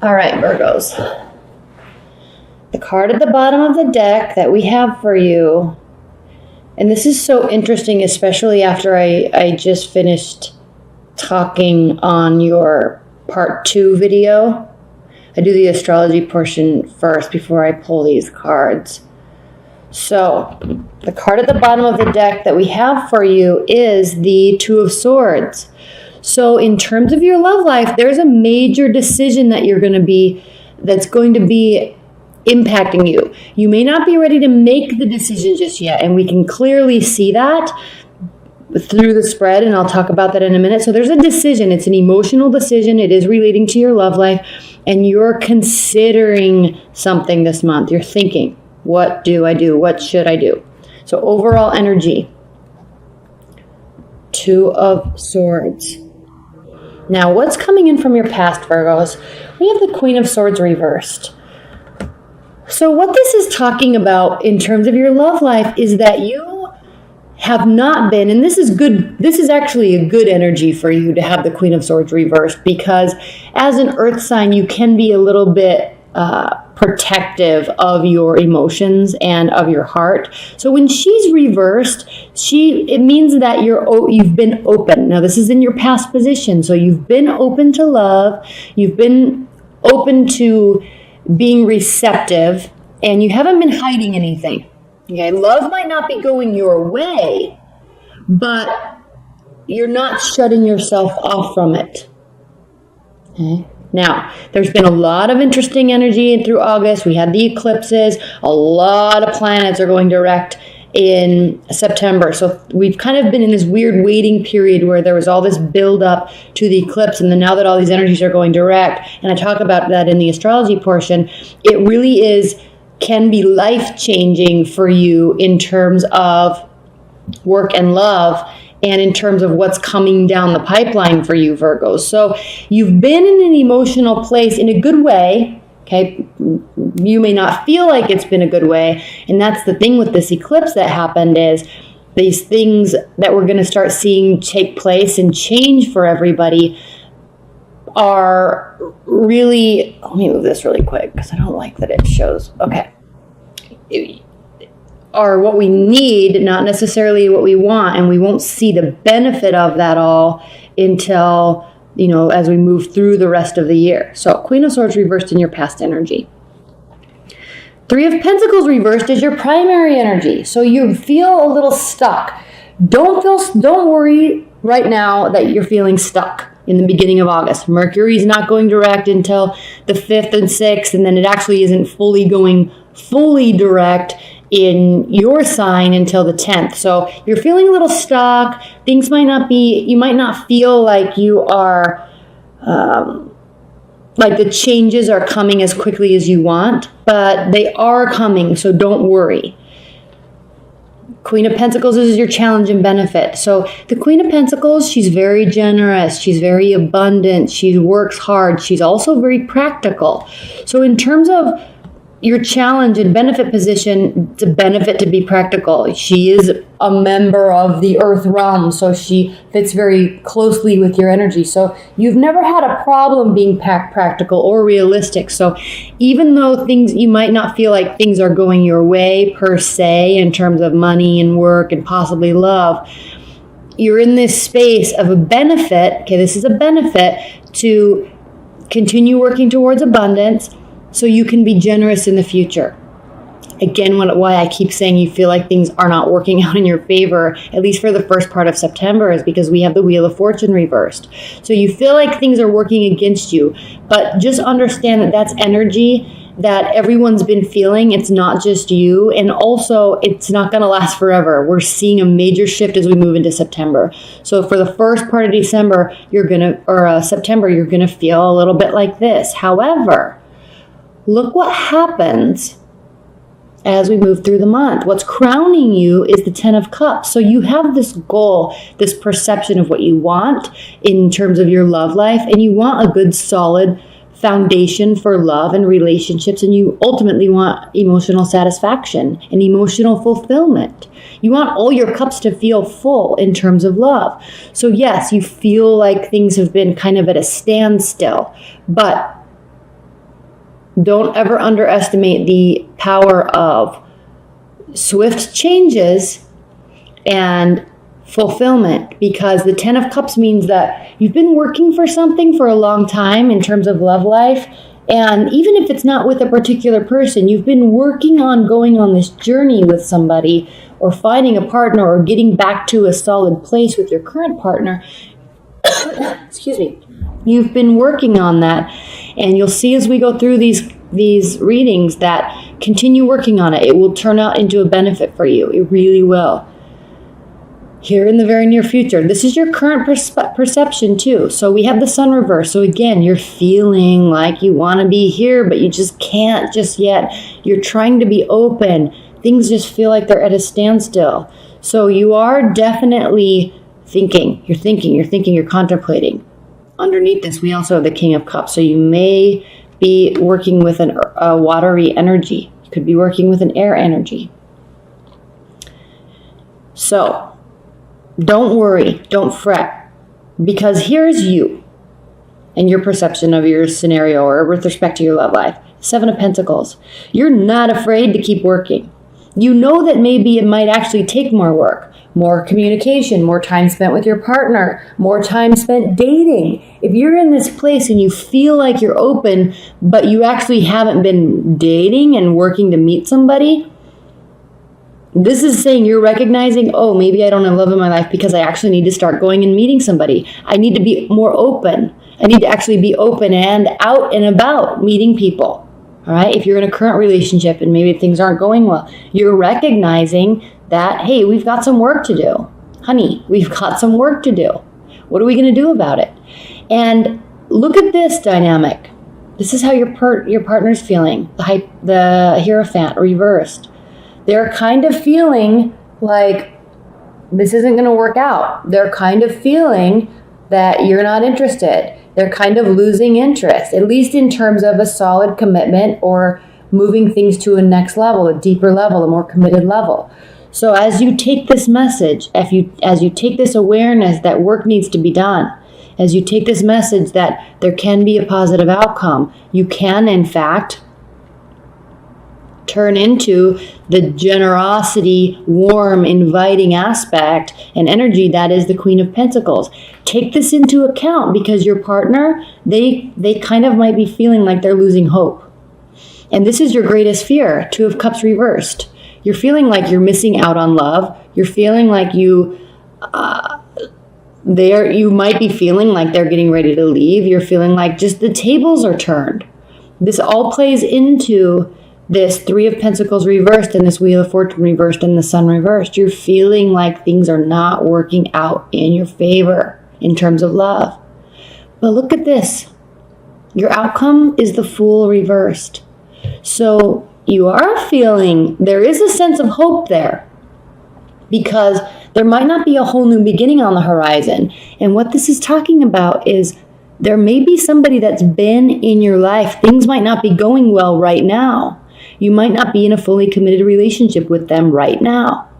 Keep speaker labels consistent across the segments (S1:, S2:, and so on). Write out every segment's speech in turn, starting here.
S1: All right, Virgos. The card at the bottom of the deck that we have for you, and this is so interesting, especially after I just finished talking on your part 2 video. I do the astrology portion first before I pull these cards. So, the card at the bottom of the deck that we have for you is the Two of Swords. So, in terms of your love life, there's a major decision that's going to be impacting you. You may not be ready to make the decision just yet, and we can clearly see that through the spread, and I'll talk about that in a minute. So there's a decision. It's an emotional decision. It is relating to your love life, and you're considering something this month. You're thinking, what do I do? What should I do? So overall energy, Two of Swords. Now, what's coming in from your past, Virgos? We have the Queen of Swords reversed. So what this is talking about in terms of your love life is that you have not been, and this is good, this is actually a good energy for you to have the Queen of Swords reversed, because as an earth sign, you can be a little bit protective of your emotions and of your heart. So when she's reversed, it means that you've been open. Now this is in your past position, so you've been open to love, you've been open to being receptive, and you haven't been hiding anything. Okay, love might not be going your way, but you're not shutting yourself off from it. Okay. Now, there's been a lot of interesting energy through August. We had the eclipses. A lot of planets are going direct in September. So we've kind of been in this weird waiting period where there was all this build up to the eclipse. And then now that all these energies are going direct, and I talk about that in the astrology portion, it really can be life-changing for you in terms of work and love, and in terms of what's coming down the pipeline for you, Virgos. So you've been in an emotional place in a good way, okay? You may not feel like it's been a good way, and that's the thing with this eclipse that happened, is these things that we're going to start seeing take place and change for everybody are really, let me move this really quick because I don't like that it shows, okay, are what we need, not necessarily what we want, and we won't see the benefit of that all until, as we move through the rest of the year. So Queen of Swords reversed in your past energy. Three of Pentacles reversed is your primary energy. So you feel a little stuck. Don't worry right now that you're feeling stuck in the beginning of August. Mercury's not going direct until the 5th and 6th, and then it actually isn't fully direct in your sign until the 10th. So you're feeling a little stuck. You might not feel like you are, like the changes are coming as quickly as you want, but they are coming, so don't worry. Queen of Pentacles is your challenge and benefit. So the Queen of Pentacles, she's very generous. She's very abundant. She works hard. She's also very practical. So in terms of your challenge and benefit position, it's a benefit to be practical. She is a member of the earth realm, so she fits very closely with your energy. So you've never had a problem being practical or realistic. So even though you might not feel like things are going your way per se in terms of money and work and possibly love, you're in this space of a benefit. Okay, this is a benefit to continue working towards abundance, so you can be generous in the future. Again, why I keep saying you feel like things are not working out in your favor, at least for the first part of September, is because we have the Wheel of Fortune reversed. So you feel like things are working against you, but just understand that that's energy that everyone's been feeling. It's not just you, and also it's not going to last forever. We're seeing a major shift as we move into September. So for the first part of September, you're going to feel a little bit like this. However, look what happens as we move through the month. What's crowning you is the 10 of Cups. So you have this goal, this perception of what you want in terms of your love life, and you want a good, solid foundation for love and relationships, and you ultimately want emotional satisfaction and emotional fulfillment. You want all your cups to feel full in terms of love. So yes, you feel like things have been kind of at a standstill, but Don't ever underestimate the power of swift changes and fulfillment, because the 10 of Cups means that you've been working for something for a long time in terms of love life. And even if it's not with a particular person, you've been working on going on this journey with somebody or finding a partner or getting back to a solid place with your current partner. Excuse me. You've been working on that. And you'll see as we go through these readings that continue working on it. It will turn out into a benefit for you. It really will. Here in the very near future. This is your current perception too. So we have the sun reverse. So again, you're feeling like you want to be here, but you just can't just yet. You're trying to be open. Things just feel like they're at a standstill. So you are definitely thinking. You're contemplating. Underneath this, we also have the King of Cups. So you may be working with a watery energy. You could be working with an air energy. So don't worry, don't fret, because here's you and your perception of your scenario or with respect to your love life. 7 of Pentacles. You're not afraid to keep working. You know that maybe it might actually take more work, more communication, more time spent with your partner, more time spent dating. If you're in this place and you feel like you're open, but you actually haven't been dating and working to meet somebody, this is saying you're recognizing, oh, maybe I don't have love in my life because I actually need to start going and meeting somebody. I need to be more open. I need to actually be open and out and about meeting people. All right. If you're in a current relationship and maybe things aren't going well, you're recognizing that, hey, we've got some work to do. Honey, we've got some work to do. What are we going to do about it? And look at this dynamic. This is how your partner's feeling. The Hierophant reversed. They're kind of feeling like this isn't going to work out. They're kind of feeling that you're not interested. They're kind of losing interest, at least in terms of a solid commitment or moving things to a next level, a deeper level, a more committed level. So as you take this message, as you take this awareness that work needs to be done, as you take this message that there can be a positive outcome, you can, in fact, turn into the generosity, warm, inviting aspect and energy that is the Queen of Pentacles. Take this into account, because your partner, they kind of might be feeling like they're losing hope. And this is your greatest fear, 2 of Cups reversed. You're feeling like you're missing out on love. You're feeling like you might be feeling like they're getting ready to leave. You're feeling like just the tables are turned. This all plays into this 3 of Pentacles reversed and this Wheel of Fortune reversed and the Sun reversed. You're feeling like things are not working out in your favor in terms of love. But look at this. Your outcome is the Fool reversed. So you are feeling there is a sense of hope there, because there might not be a whole new beginning on the horizon. And what this is talking about is there may be somebody that's been in your life. Things might not be going well right now. You might not be in a fully committed relationship with them right now.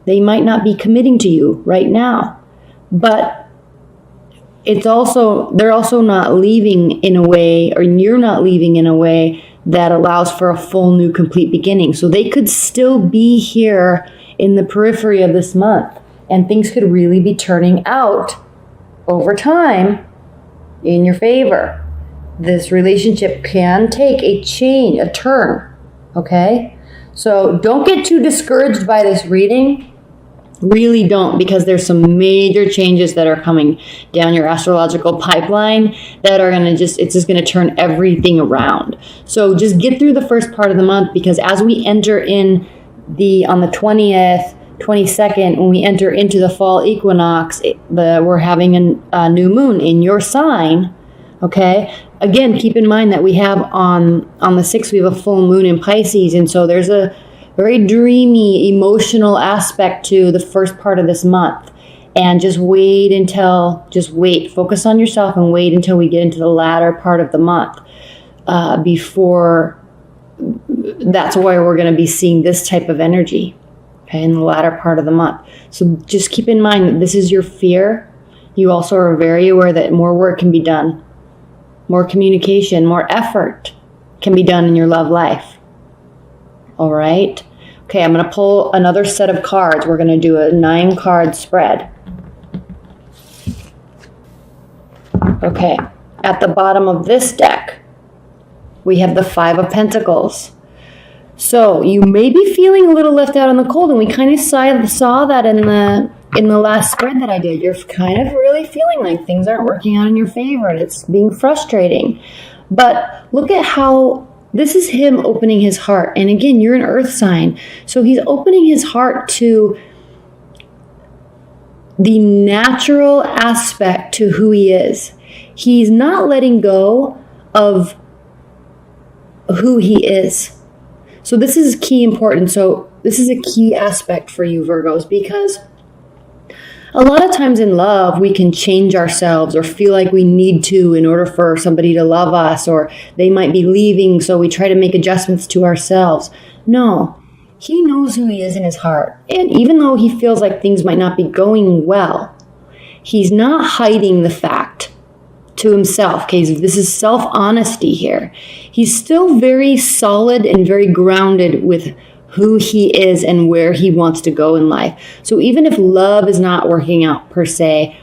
S1: They might not be committing to you right now. But they're also not leaving in a way, or you're not leaving in a way that allows for a full new complete beginning. So they could still be here in the periphery of this month, and things could really be turning out over time in your favor. This relationship can take a change, a turn. Okay? So don't get too discouraged by this reading. Really don't, because there's some major changes that are coming down your astrological pipeline that are going to it's just going to turn everything around. So just get through the first part of the month, because as we enter on the 20th, 22nd, when we enter into the fall equinox, we're having a new moon in your sign. Okay? Again, keep in mind that we have on the 6th, we have a full moon in Pisces. And so there's a very dreamy, emotional aspect to the first part of this month. And just wait, focus on yourself and wait until we get into the latter part of the month before that's where we're going to be seeing this type of energy, okay, in the latter part of the month. So just keep in mind that this is your fear. You also are very aware that more work can be done. More communication, more effort. can be done in your love life. All right? Okay, I'm going to pull another set of cards. We're going to do a 9-card spread. Okay, at the bottom of this deck, we have the 5 of Pentacles. So you may be feeling a little left out in the cold, and we kind of saw that in the last spread that I did. You're kind of really feeling like things aren't working out in your favor, and it's being frustrating. But look at how this is him opening his heart. And again, you're an earth sign. So he's opening his heart to the natural aspect to who he is. He's not letting go of who he is. So this is key important. So this is a key aspect for you, Virgos, because a lot of times in love, we can change ourselves or feel like we need to in order for somebody to love us, or they might be leaving, so we try to make adjustments to ourselves. No, he knows who he is in his heart. And even though he feels like things might not be going well, he's not hiding the fact to himself. Okay, so this is self-honesty here. He's still very solid and very grounded with who he is and where he wants to go in life. So even if love is not working out per se,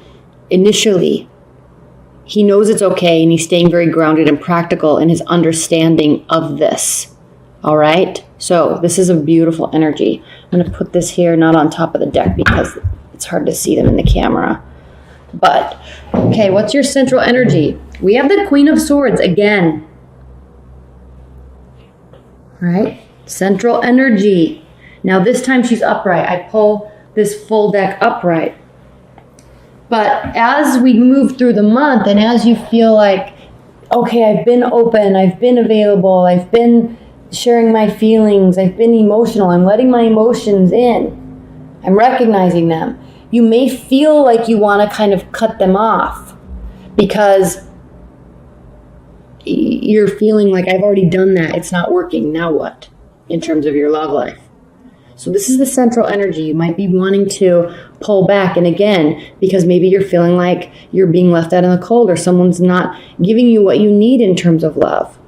S1: initially, he knows it's okay, and he's staying very grounded and practical in his understanding of this. All right? So this is a beautiful energy. I'm going to put this here, not on top of the deck because it's hard to see them in the camera. But, okay, what's your central energy? We have the Queen of Swords again. All right? Central energy. Now this time she's upright. I pull this full deck upright. But as we move through the month, and as you feel like, okay, I've been open, I've been available, I've been sharing my feelings, I've been emotional, I'm letting my emotions in, I'm recognizing them. You may feel like you want to kind of cut them off because you're feeling like, I've already done that, it's not working, now what? In terms of your love life. So this is the central energy. You might be wanting to pull back. And again, because maybe you're feeling like you're being left out in the cold, or someone's not giving you what you need in terms of love.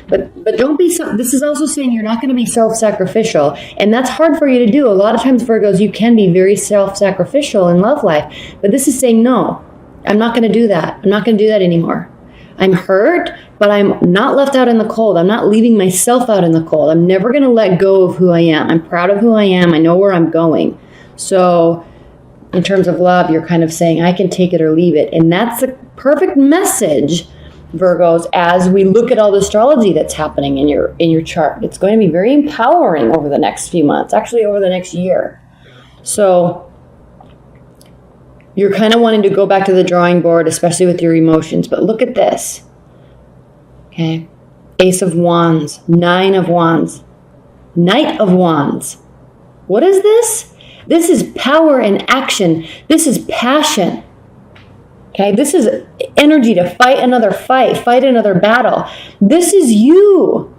S1: But don't be, this is also saying you're not going to be self-sacrificial. And that's hard for you to do. A lot of times, Virgos, you can be very self-sacrificial in love life. But this is saying, no, I'm not going to do that. I'm not going to do that anymore. I'm hurt, but I'm not left out in the cold. I'm not leaving myself out in the cold. I'm never going to let go of who I am. I'm proud of who I am. I know where I'm going. So in terms of love, you're kind of saying, I can take it or leave it. And that's the perfect message, Virgos, as we look at all the astrology that's happening in your chart. It's going to be very empowering over the next few months, actually over the next year. So you're kind of wanting to go back to the drawing board, especially with your emotions. But look at this. Okay. Ace of Wands, 9 of Wands, Knight of Wands. What is this? This is power and action. This is passion. Okay. This is energy to fight another fight another battle. This is you.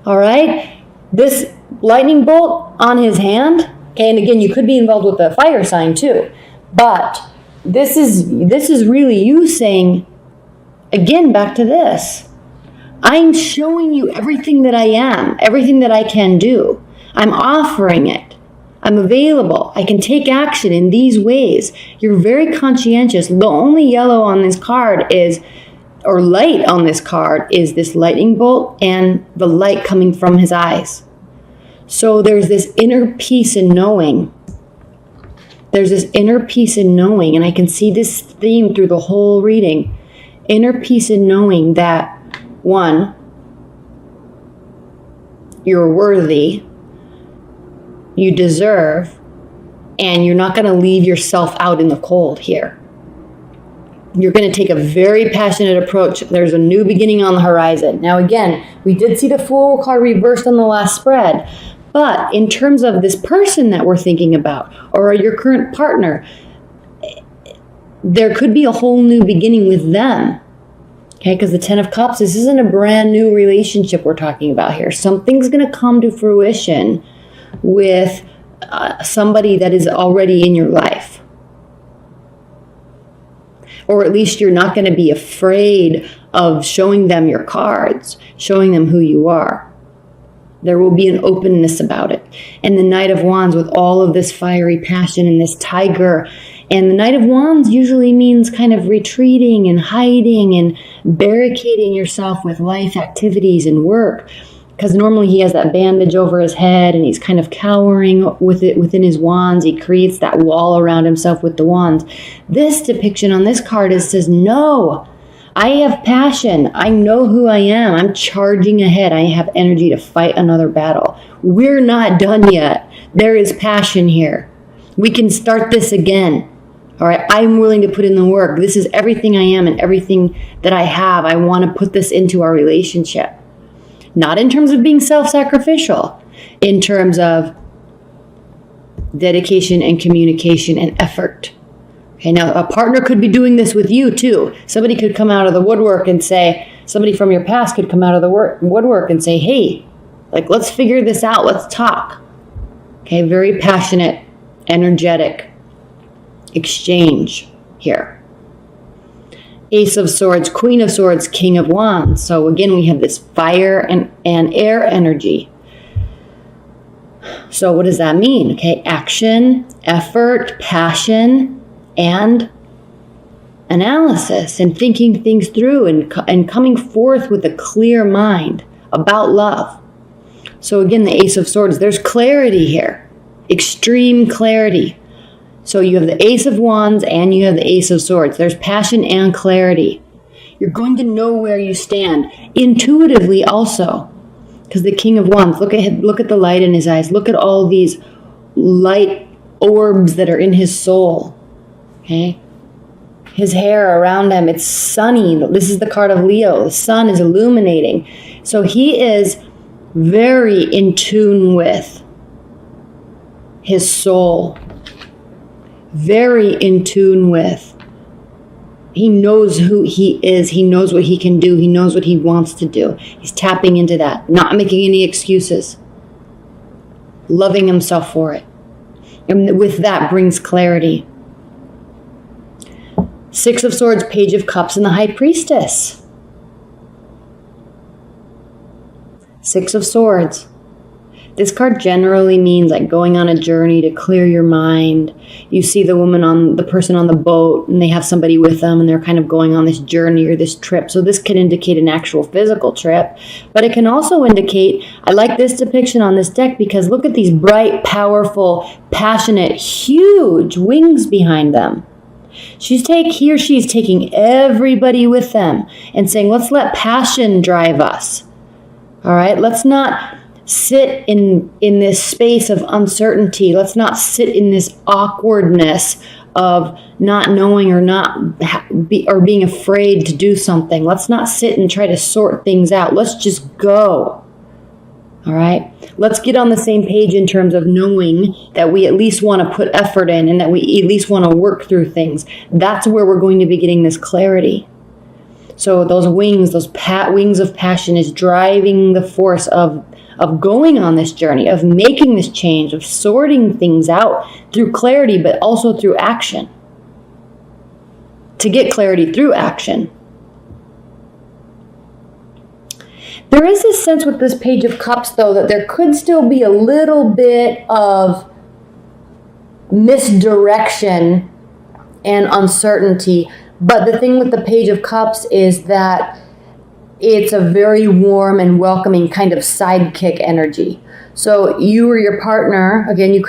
S1: All right. This lightning bolt on his hand. Okay. And again, you could be involved with the fire sign too. But this is really you saying, again, back to this. I'm showing you everything that I am, everything that I can do. I'm offering it. I'm available. I can take action in these ways. You're very conscientious. The only yellow on this card is, or light on this card, is this lightning bolt and the light coming from his eyes. So there's this inner peace in knowing. There's this inner peace in knowing, and I can see this theme through the whole reading. Inner peace in knowing that, one, you're worthy, you deserve, and you're not going to leave yourself out in the cold here. You're going to take a very passionate approach. There's a new beginning on the horizon. Now, again, we did see the Fool card reversed on the last spread. But in terms of this person that we're thinking about, or your current partner, there could be a whole new beginning with them. Okay, because the 10 of Cups, this isn't a brand new relationship we're talking about here. Something's going to come to fruition with somebody that is already in your life. Or at least you're not going to be afraid of showing them your cards, showing them who you are. There will be an openness about it. And the Knight of Wands with all of this fiery passion and this tiger. And the Knight of Wands usually means kind of retreating and hiding and barricading yourself with life activities and work. Because normally he has that bandage over his head and he's kind of cowering with it within his wands. He creates that wall around himself with the wands. This depiction on this card says, no, I have passion. I know who I am. I'm charging ahead. I have energy to fight another battle. We're not done yet. There is passion here. We can start this again. All right, I'm willing to put in the work. This is everything I am and everything that I have. I want to put this into our relationship. Not in terms of being self-sacrificial, in terms of dedication and communication and effort. Okay, now a partner could be doing this with you too. Somebody could come out of the woodwork and say, somebody from your past could come out of the woodwork and say, hey, like, let's figure this out. Let's talk. Okay, very passionate, energetic exchange here. Ace of Swords, Queen of Swords, King of Wands. So again, we have this fire and air energy. So what does that mean? Okay, action, effort, passion, and analysis, and thinking things through and coming forth with a clear mind about love. So again, the Ace of Swords, there's clarity here, extreme clarity. So you have the Ace of Wands and you have the Ace of Swords. There's passion and clarity. You're going to know where you stand intuitively also. Because the King of Wands, look at the light in his eyes. Look at all these light orbs that are in his soul. Okay? His hair around him, it's sunny. This is the card of Leo. The sun is illuminating. So he is very in tune with his soul. Very in tune with. He knows who he is. He knows what he can do. He knows what he wants to do. He's tapping into that, not making any excuses. Loving himself for it. And with that brings clarity. Six of Swords, Page of Cups, and the High Priestess. Six of Swords. This card generally means like going on a journey to clear your mind. You see the person on the boat, and they have somebody with them, and they're kind of going on this journey or this trip. So this can indicate an actual physical trip, but it can also indicate, I like this depiction on this deck because look at these bright, powerful, passionate, huge wings behind them. She's taking everybody with them and saying, let's let passion drive us. All right, let's not sit in this space of uncertainty. Let's not sit in this awkwardness of not knowing or being afraid to do something. Let's not sit and try to sort things out. Let's just go. All right? Let's get on the same page in terms of knowing that we at least want to put effort in and that we at least want to work through things. That's where we're going to be getting this clarity. So those wings, wings of passion is driving the force of going on this journey, of making this change, of sorting things out through clarity, but also through action. To get clarity through action. There is this sense with this Page of Cups, though, that there could still be a little bit of misdirection and uncertainty. But the thing with the Page of Cups is that it's a very warm and welcoming kind of sidekick energy. So you or your partner, again,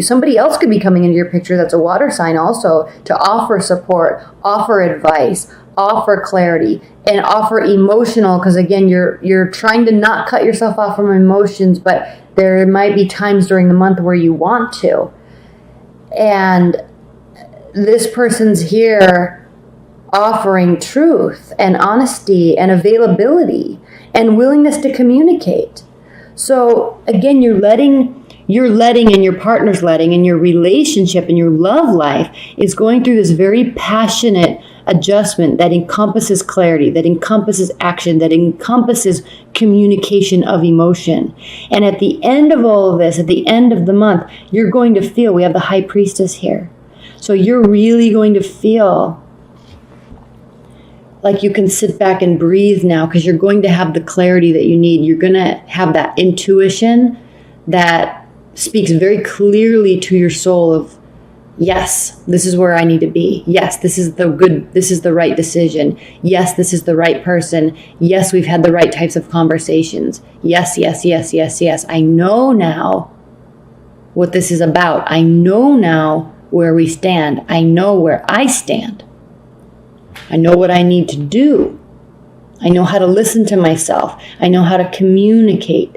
S1: somebody else could be coming into your picture that's a water sign also, to offer support, offer advice, offer clarity, and offer emotional, because again, you're trying to not cut yourself off from emotions, but there might be times during the month where you want to. And this person's here offering truth and honesty and availability and willingness to communicate. So again, you're letting and your partner's letting, and your relationship and your love life is going through this very passionate adjustment that encompasses clarity, that encompasses action, that encompasses communication of emotion. And at the end of all of this, at the end of the month, you're going to feel, we have the High Priestess here. So you're really going to feel like you can sit back and breathe now, because you're going to have the clarity that you need. You're going to have that intuition that speaks very clearly to your soul of, yes, this is where I need to be. Yes, this is the right decision. Yes, this is the right person. Yes, we've had the right types of conversations. Yes, yes, yes, yes, yes. I know now what this is about. I know now where we stand. I know where I stand. I know what I need to do. I know how to listen to myself. I know how to communicate.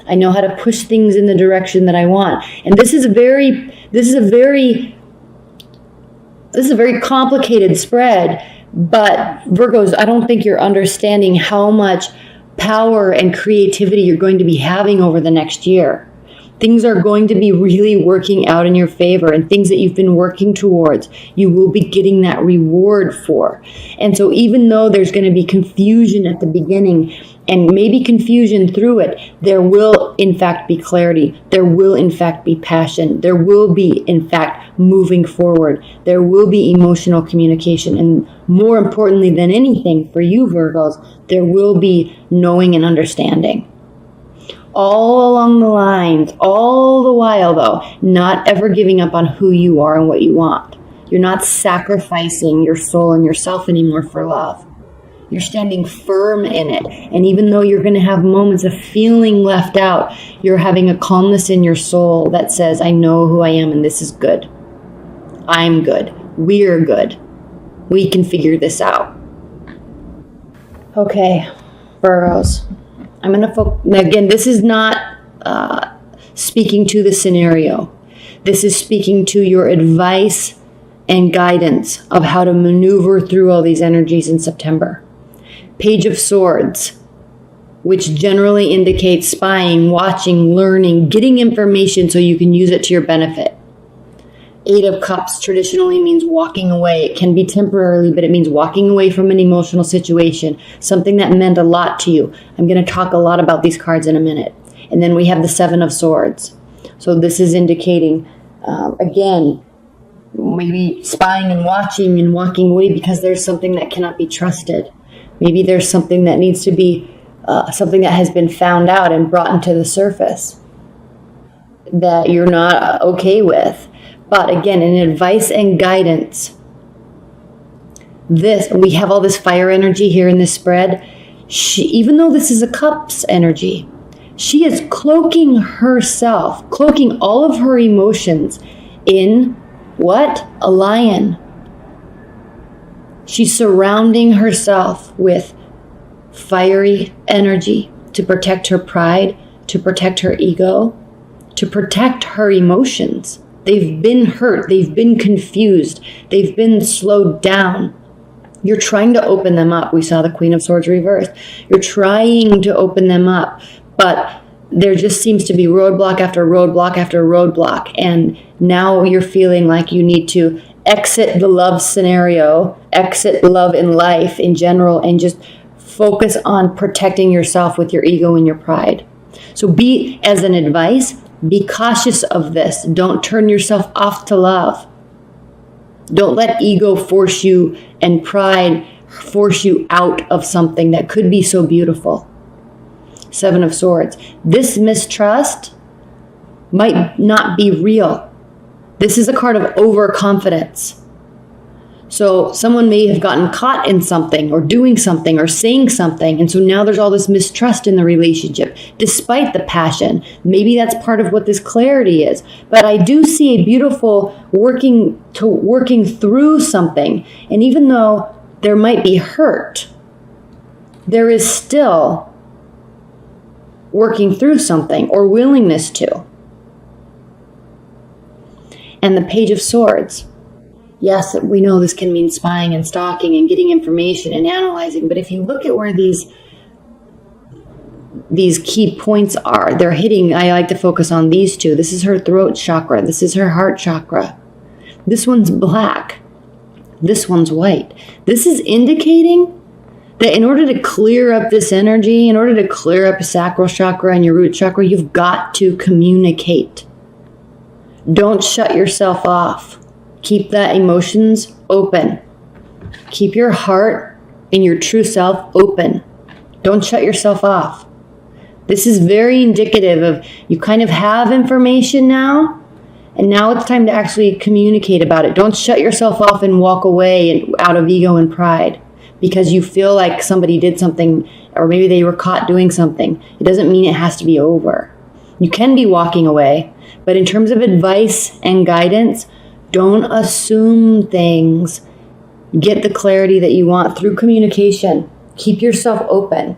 S1: I know how to push things in the direction that I want. And this is a very complicated spread, but Virgos, I don't think you're understanding how much power and creativity you're going to be having over the next year. Things are going to be really working out in your favor, and things that you've been working towards, you will be getting that reward for. And so even though there's going to be confusion at the beginning, and maybe confusion through it, there will in fact be clarity. There will in fact be passion. There will be in fact moving forward. There will be emotional communication. And more importantly than anything for you Virgos, there will be knowing and understanding. All along the lines, all the while though, not ever giving up on who you are and what you want. You're not sacrificing your soul and yourself anymore for love. You're standing firm in it. And even though you're going to have moments of feeling left out, you're having a calmness in your soul that says, I know who I am and this is good. I'm good. We're good. We can figure this out. Okay, Virgos. I'm going to again, this is not speaking to the scenario. This is speaking to your advice and guidance of how to maneuver through all these energies in September. Page of Swords, which generally indicates spying, watching, learning, getting information so you can use it to your benefit. Eight of Cups traditionally means walking away. It can be temporarily, but it means walking away from an emotional situation, something that meant a lot to you. I'm going to talk a lot about these cards in a minute. And then we have the Seven of Swords. So this is indicating, again, maybe spying and watching and walking away because there's something that cannot be trusted. Maybe there's something that needs to be, something that has been found out and brought into the surface that you're not okay with. But again, in advice and guidance, we have all this fire energy here in this spread. Even though this is a Cups energy, she is cloaking herself, cloaking all of her emotions in what? A lion. She's surrounding herself with fiery energy to protect her pride, to protect her ego, to protect her emotions. They've been hurt. They've been confused. They've been slowed down. You're trying to open them up. We saw the Queen of Swords reversed. You're trying to open them up, but there just seems to be roadblock after roadblock after roadblock. And now you're feeling like you need to exit the love scenario, exit love in life in general, and just focus on protecting yourself with your ego and your pride. So as an advice, be cautious of this. Don't turn yourself off to love. Don't let ego force you and pride force you out of something that could be so beautiful. Seven of Swords. This mistrust might not be real. This is a card of overconfidence. So someone may have gotten caught in something or doing something or saying something. And so now there's all this mistrust in the relationship, despite the passion. Maybe that's part of what this clarity is. But I do see a beautiful working through something. And even though there might be hurt, there is still working through something or willingness to. And the Page of Swords. Yes, we know this can mean spying and stalking and getting information and analyzing, but if you look at where these key points are, they're hitting, I like to focus on these two. This is her throat chakra. This is her heart chakra. This one's black. This one's white. This is indicating that in order to clear up this energy, in order to clear up your sacral chakra and your root chakra, you've got to communicate. Don't shut yourself off. Keep that emotions open. Keep your heart in your true self open. Don't shut yourself off. This is very indicative of you kind of have information now, and now it's time to actually communicate about it. Don't shut yourself off and walk away out of ego and pride because you feel like somebody did something or maybe they were caught doing something. It doesn't mean it has to be over. You can be walking away, but in terms of advice and guidance, don't assume things. Get the clarity that you want through communication. Keep yourself open.